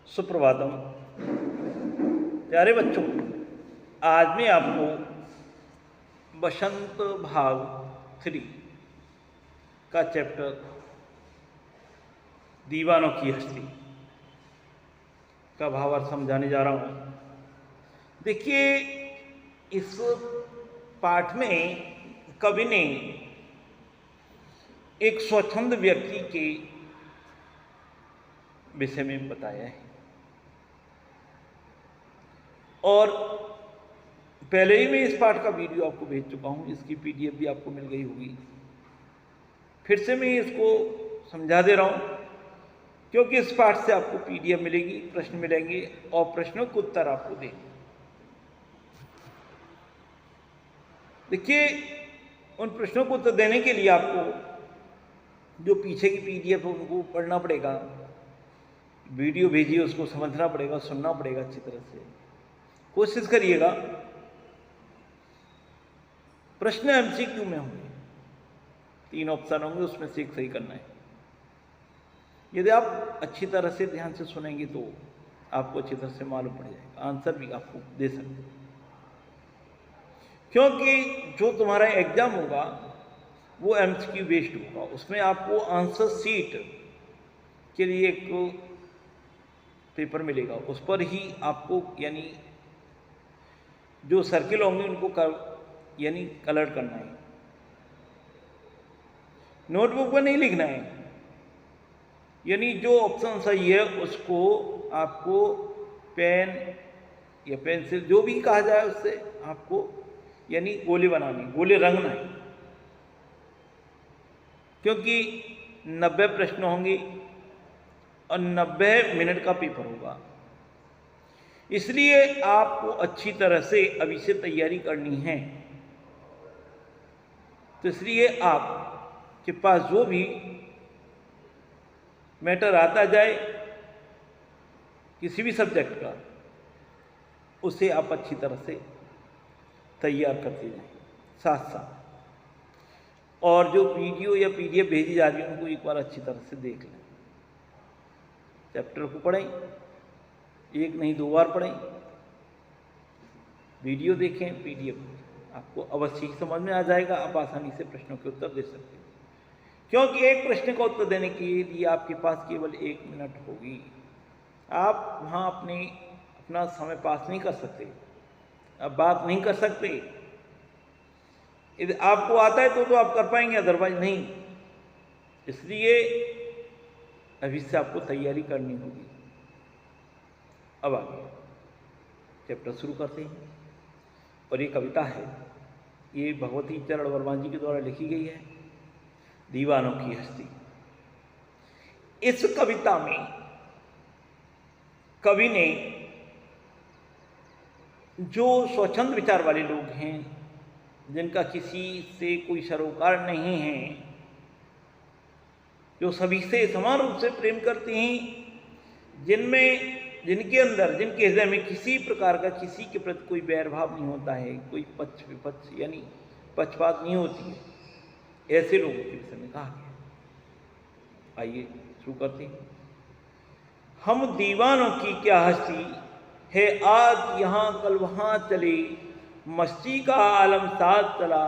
सुप्रभातम। प्यारे बच्चों, आज मैं आपको बसंत भाग 3 का चैप्टर दीवानों की हस्ती का भावार्थ समझाने जा रहा हूँ। देखिए, इस पाठ में कवि ने एक स्वच्छंद व्यक्ति के विषय में बताया है और पहले ही मैं इस पाठ का वीडियो आपको भेज चुका हूँ। इसकी पीडीएफ भी आपको मिल गई होगी। फिर से मैं इसको समझा दे रहा हूँ क्योंकि इस पाठ से आपको पीडीएफ मिलेगी, प्रश्न मिलेंगे और प्रश्नों के उत्तर आपको देंगे। देखिए, उन प्रश्नों को उत्तर देने के लिए आपको जो पीछे की पीडीएफ है उनको पढ़ना पड़ेगा, वीडियो भेजिए उसको समझना पड़ेगा, सुनना पड़ेगा अच्छी तरह से। कोशिश करिएगा। प्रश्न एमसीक्यू में होंगे, 3 ऑप्शन होंगे, उसमें से एक सही करना है। यदि आप अच्छी तरह से ध्यान से सुनेंगे तो आपको अच्छी तरह से मालूम पड़ जाएगा, आंसर भी आपको दे सकते हैं। क्योंकि जो तुम्हारा एग्जाम होगा वो एमसीक्यू बेस्ड होगा। उसमें आपको आंसर शीट के लिए एक पेपर मिलेगा, उस पर ही आपको यानी जो सर्किल होंगे उनको यानी कलर करना है। नोटबुक पर नहीं लिखना है, यानी जो ऑप्शन सही है उसको आपको पेन या पेंसिल जो भी कहा जाए उससे आपको यानी गोले बनाने, गोले रंगना है। क्योंकि 90 प्रश्न होंगे और 90 मिनट का पेपर होगा, इसलिए आपको अच्छी तरह से अभी से तैयारी करनी है। तो इसलिए आपके पास जो भी मैटर आता जाए किसी भी सब्जेक्ट का, उसे आप अच्छी तरह से तैयार करते जाएं साथ साथ। और जो वीडियो या पीडीएफ भेजी जा रही है उनको एक बार अच्छी तरह से देख लें। चैप्टर को पढ़ें, एक नहीं 2 बार पढ़ें, वीडियो देखें, पीडीएफ आपको अवश्य ही समझ में आ जाएगा। आप आसानी से प्रश्नों के उत्तर दे सकते हैं, क्योंकि एक प्रश्न का उत्तर देने के लिए आपके पास केवल 1 मिनट होगी। आप वहाँ अपना समय पास नहीं कर सकते, आप बात नहीं कर सकते। यदि आपको आता है तो आप कर पाएंगे, अदरवाइज नहीं। इसलिए अभी से आपको तैयारी करनी होगी। अब आगे चैप्टर शुरू करते हैं। और ये कविता है, ये भगवती चरण वर्मा जी के द्वारा लिखी गई है, दीवानों की हस्ती। इस कविता में कवि ने जो स्वच्छंद विचार वाले लोग हैं, जिनका किसी से कोई सरोकार नहीं है, जो सभी से समान रूप से प्रेम करते हैं, जिनके हृदय में किसी प्रकार का किसी के प्रति कोई बैरभाव नहीं होता है, कोई पक्ष विपक्ष यानी पक्षपात नहीं होती है, ऐसे लोगों के विषय में कहा गया। आइए शुरू करते हैं। हम दीवानों की क्या हस्ती है, आज यहाँ कल वहाँ चले, मस्ती का आलम साथ चला,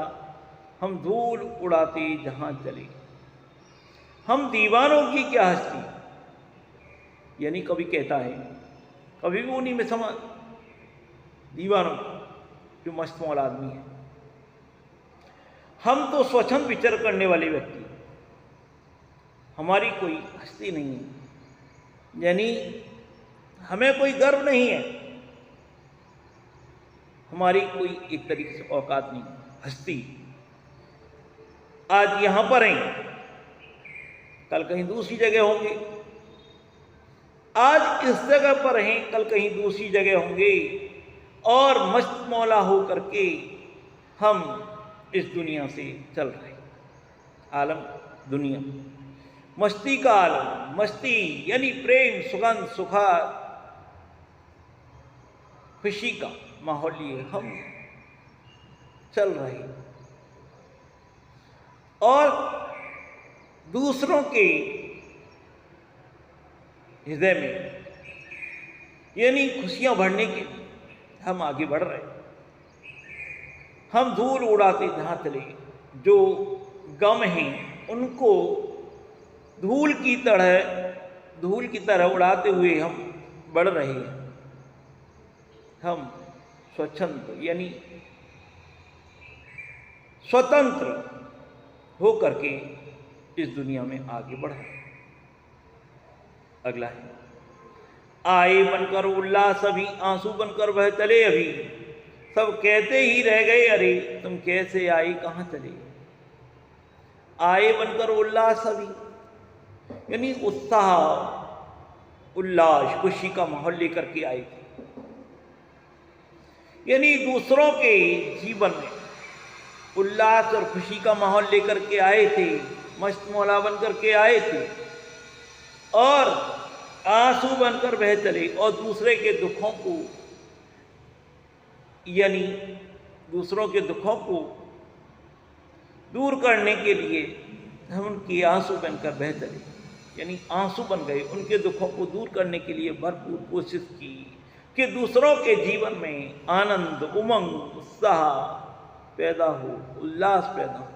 हम धूल उड़ाते जहाँ चले। हम दीवानों की क्या हस्ती, यानी कवि कहता है, कभी भी उन्हीं में समा दीवानों जो मस्त मौला आदमी है। हम तो स्वच्छंद विचार करने वाले व्यक्ति, हमारी कोई हस्ती नहीं है, यानी हमें कोई गर्व नहीं है, हमारी कोई एक तरीके से औकात नहीं, हस्ती। आज यहां पर हैं, कल कहीं दूसरी जगह होंगे। आज इस जगह पर हैं, कल कहीं दूसरी जगह होंगे, और मस्त मौला हो करके हम इस दुनिया से चल रहे। आलम दुनिया, मस्ती का आलम, मस्ती यानी प्रेम, सुगंध, सुखा, खुशी का माहौल लिए हम चल रहे। और दूसरों के हृदय में यानी खुशियां भरने के लिए हम आगे बढ़ रहे हैं। हम धूल उड़ाते जहां चले, जो गम हैं उनको धूल की तरह उड़ाते हुए हम बढ़ रहे हैं। हम स्वच्छंद यानी स्वतंत्र हो करके इस दुनिया में आगे बढ़ रहे हैं। अगला है, आए बनकर उल्लास अभी, आंसू बनकर बह चले अभी, सब कहते ही रह गए अरे तुम कैसे आई कहां चले। आए बनकर उल्लास अभी यानी उत्साह, उल्लास, खुशी का माहौल लेकर के आए थे। यानी दूसरों के जीवन में उल्लास और खुशी का माहौल लेकर के आए थे, मस्त मौला बनकर के आए थे और आंसू बनकर बह चले। और दूसरे के दुखों को यानी दूसरों के दुखों को दूर करने के लिए हम उनके आंसू बनकर बह चले, यानी आंसू बन गए। उनके दुखों को दूर करने के लिए भरपूर कोशिश की कि दूसरों के जीवन में आनंद, उमंग, उत्साह पैदा हो, उल्लास पैदा हो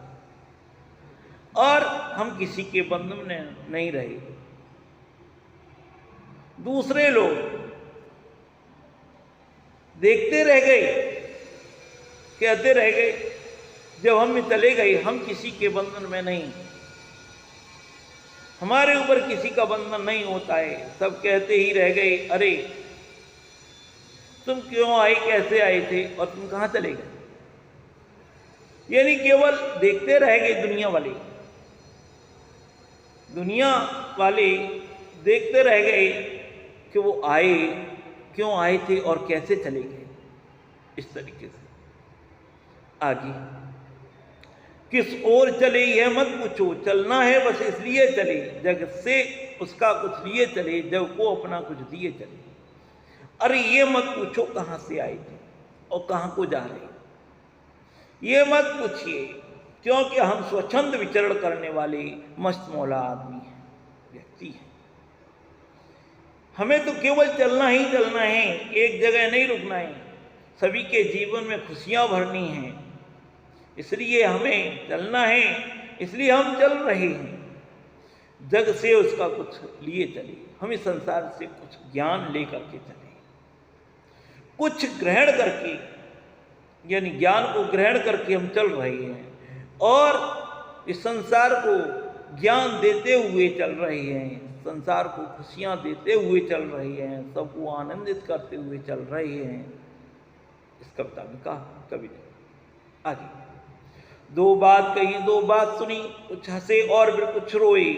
और हम किसी के बंधन में नहीं रहे। दूसरे लोग देखते रह गए, कहते रह गए, जब हम चले गए हम किसी के बंधन में नहीं, हमारे ऊपर किसी का बंधन नहीं होता है। सब कहते ही रह गए अरे तुम क्यों आए, कैसे आए थे और तुम कहां चले गए। यानी केवल देखते रह गए दुनिया वाले देखते रह गए कि वो आए, क्यों आए थे और कैसे चले गए। इस तरीके से आगे, किस ओर चले यह मत पूछो, चलना है बस इसलिए चले, जग से उसका कुछ लिए चले, जग को अपना कुछ दिए चले। अरे ये मत पूछो कहां से आए थे और कहां को जा रहे, ये मत पूछिए, क्योंकि हम स्वच्छंद विचरण करने वाले मस्त मौला आदमी हैं, व्यक्ति हैं। हमें तो केवल चलना ही चलना है, एक जगह नहीं रुकना है। सभी के जीवन में खुशियां भरनी हैं, इसलिए हमें चलना है, इसलिए हम चल रहे हैं। जग से उसका कुछ लिए चले, हम इस संसार से कुछ ज्ञान लेकर के चले, कुछ ग्रहण करके, यानी ज्ञान को ग्रहण करके हम चल रहे हैं और इस संसार को ज्ञान देते हुए चल रहे हैं, संसार को खुशियां देते हुए चल रहे हैं, सबको आनंदित करते हुए चल रहे हैं। इस कविता में कहा कवि ने। आगे, दो बात कही दो बात सुनी, कुछ हंसे और फिर कुछ रोए,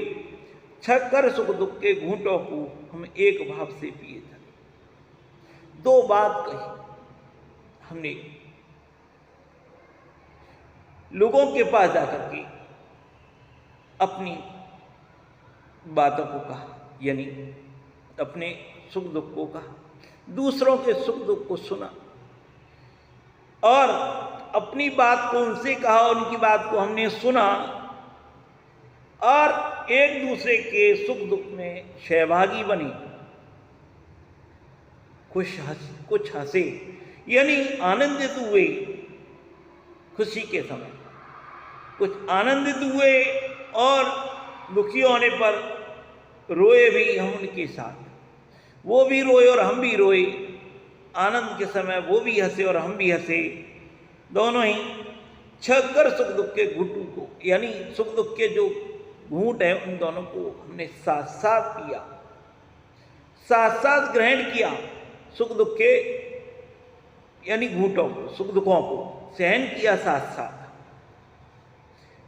छक कर सुख दुख के घूंटों को हम एक भाव से पिए चले। दो बात कही हमने, लोगों के पास जाकर के अपनी बातों को कहा, यानी अपने सुख दुख को कहा, दूसरों के सुख दुख को सुना और अपनी बात को उनसे कहा, उनकी बात को हमने सुना और एक दूसरे के सुख दुख में सहभागी बने, कुछ हंसे यानी आनंदित हुए खुशी के समय, कुछ आनंदित हुए और दुखी होने पर रोए भी हम उनके साथ, वो भी रोए और हम भी रोए। आनंद के समय वो भी हंसे और हम भी हंसे, दोनों ही छकर सुख दुख के घुटू को, यानी सुख दुख के जो घूंट है उन दोनों को हमने साथ साथ पिया, साथ साथ ग्रहण किया। सुख दुख के यानी घूंटों को, सुख दुखों को सहन किया, साथ साथ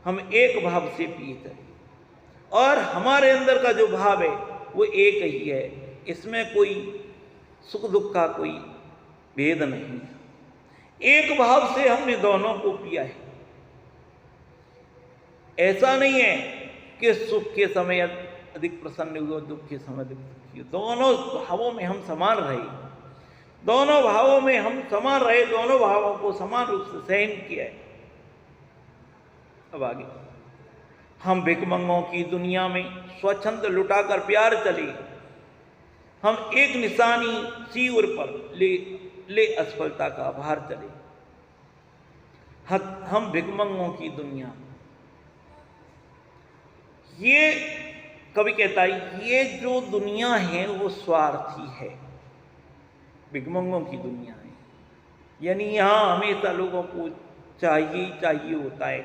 हम एक भाव से पिए चले और हमारे अंदर का जो भाव है वो एक ही है, इसमें कोई सुख दुख का कोई भेद नहीं, एक भाव से हमने दोनों को पिया है। ऐसा नहीं है कि सुख के समय अधिक प्रसन्न हुए, दुख के समय अधिक दुखी हुए, दोनों भावों में हम समान रहे, दोनों भावों में हम समान रहे, दोनों भावों को समान रूप से सहन किया है। अब आगे, हम भिखमंगों की दुनिया में स्वच्छंद लुटाकर प्यार चले, हम एक निशानी सिर पर ले असफलता का भार चले। हम भिखमंगों की दुनिया। ये कवि कहता है ये जो दुनिया है वो स्वार्थी है, भिखमंगों की दुनिया है। यानी यहाँ हमेशा लोगों को चाहिए होता है,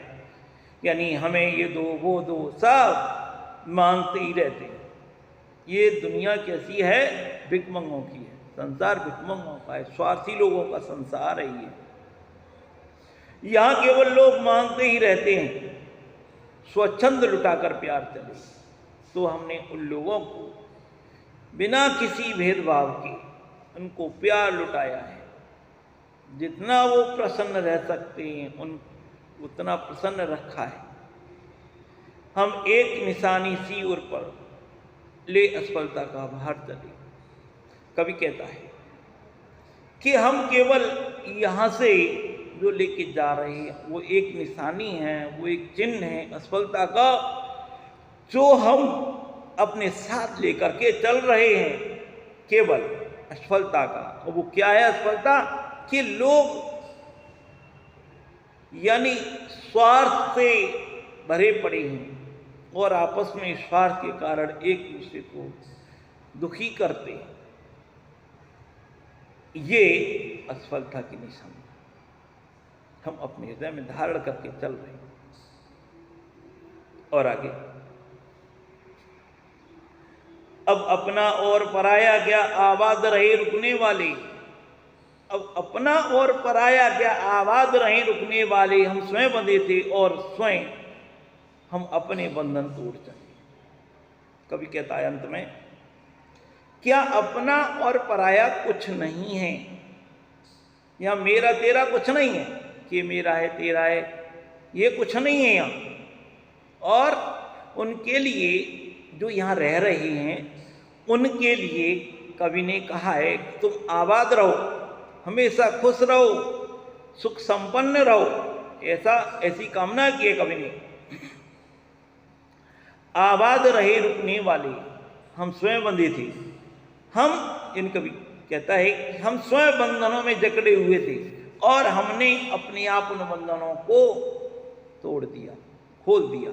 यानी हमें ये दो वो दो, सब मांगते ही रहते हैं। ये दुनिया कैसी है? भिखमंगों की है। संसार भिखमंगों का है, स्वार्थी लोगों का संसार है ये। यहाँ केवल लोग मांगते ही रहते हैं, स्वच्छंद लुटाकर प्यार चले। तो हमने उन लोगों को बिना किसी भेदभाव के उनको प्यार लुटाया है। जितना वो प्रसन्न रह सकते हैं उतना प्रसन्न रखा है। हम एक निशानी सिर पर ले असफलता का भार चले। कवि कहता है कि हम केवल यहाँ से जो लेके जा रहे हैं वो एक निशानी है, वो एक चिन्ह है असफलता का, जो हम अपने साथ लेकर के चल रहे हैं, केवल असफलता का। और वो क्या है असफलता? कि लोग यानी स्वार्थ से भरे पड़े हैं और आपस में स्वार्थ के कारण एक दूसरे को दुखी करते हैं। ये असफलता की निशानी हम अपने हृदय में धारण करके चल रहे हैं। और आगे, अब अपना और पराया क्या आबाद रहे रुकने वाले। अब अपना और पराया क्या आबाद रहे रुकने वाले। हम स्वयं बंधे थे और स्वयं हम अपने बंधन तोड़ चले। कवि कहता है अंत में, क्या अपना और पराया कुछ नहीं है, या मेरा तेरा कुछ नहीं है कि मेरा है तेरा है, ये कुछ नहीं है यहाँ। और उनके लिए जो यहाँ रह रहे हैं उनके लिए कवि ने कहा है तुम आबाद रहो, हमेशा खुश रहो, सुख संपन्न रहो, ऐसी कामना की है कवि ने। आबाद रहे रुकने वाले, हम स्वयं बंधे थे। हम, इन कवि कहता है कि हम स्वयं बंधनों में जकड़े हुए थे और हमने अपने आप उन बंधनों को तोड़ दिया, खोल दिया।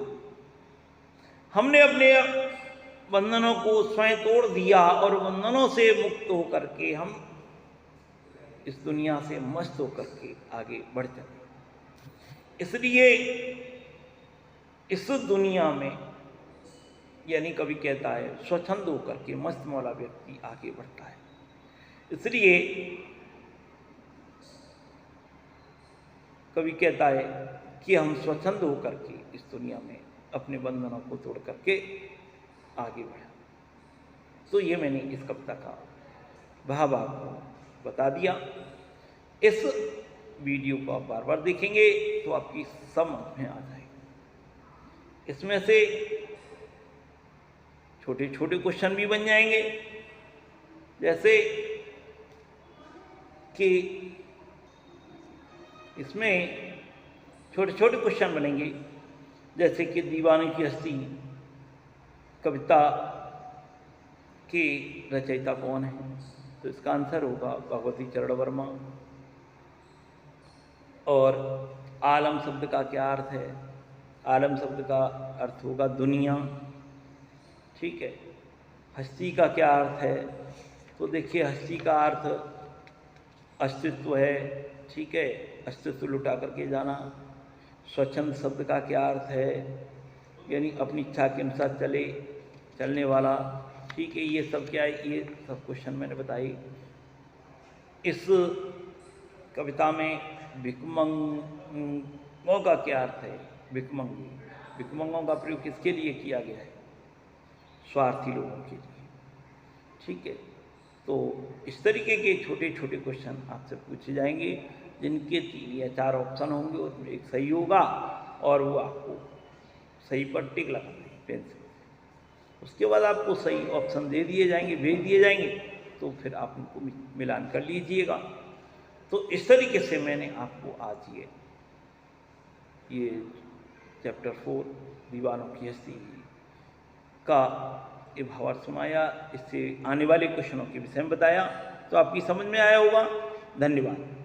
हमने अपने बंधनों को स्वयं तोड़ दिया और बंधनों से मुक्त होकर के हम इस दुनिया से मस्त होकर के आगे बढ़ चले। इसलिए इस दुनिया में, यानी कवि कहता है स्वच्छंद होकर के मस्त मौला व्यक्ति आगे बढ़ता है। इसलिए कवि कहता है कि हम स्वच्छंद होकर के इस दुनिया में अपने बंधनों को तोड़ करके आगे बढ़ा। तो ये मैंने इस कविता का भाव आपको बता दिया। इस वीडियो को आप बार बार देखेंगे तो आपकी समझ में आ जाएगी। इसमें से छोटे छोटे क्वेश्चन भी बन जाएंगे, जैसे कि इसमें छोटे छोटे क्वेश्चन बनेंगे, जैसे कि दीवाने की हस्ती कविता के रचयिता कौन है, तो इसका आंसर होगा भगवती चरण वर्मा। और आलम शब्द का क्या अर्थ है? आलम शब्द का अर्थ होगा दुनिया, ठीक है। हस्ती का क्या अर्थ है? तो देखिए हस्ती का अर्थ अस्तित्व है, ठीक है, अस्तित्व लुटा करके जाना। स्वच्छंद शब्द का क्या अर्थ है? यानी अपनी इच्छा के अनुसार चलने वाला, ठीक है। ये सब क्या है? ये सब क्वेश्चन मैंने बताई। इस कविता में भिखमंगों का क्या अर्थ है? भिखमंगों का प्रयोग किसके लिए किया गया है? स्वार्थी लोगों के लिए, ठीक है। तो इस तरीके के छोटे छोटे क्वेश्चन आपसे पूछे जाएंगे, जिनके 3 या 4 ऑप्शन होंगे, उसमें एक सही होगा और वो आपको सही पर टिक लगाना है पेन से। उसके बाद आपको सही ऑप्शन दे दिए जाएंगे, भेज दिए जाएंगे, तो फिर आप उनको मिलान कर लीजिएगा। तो इस तरीके से मैंने आपको आज ये चैप्टर 4 दीवानों की हस्ती का ये भावार्थ सुनाया, इससे आने वाले क्वेश्चनों के विषय में बताया, तो आपकी समझ में आया होगा। धन्यवाद।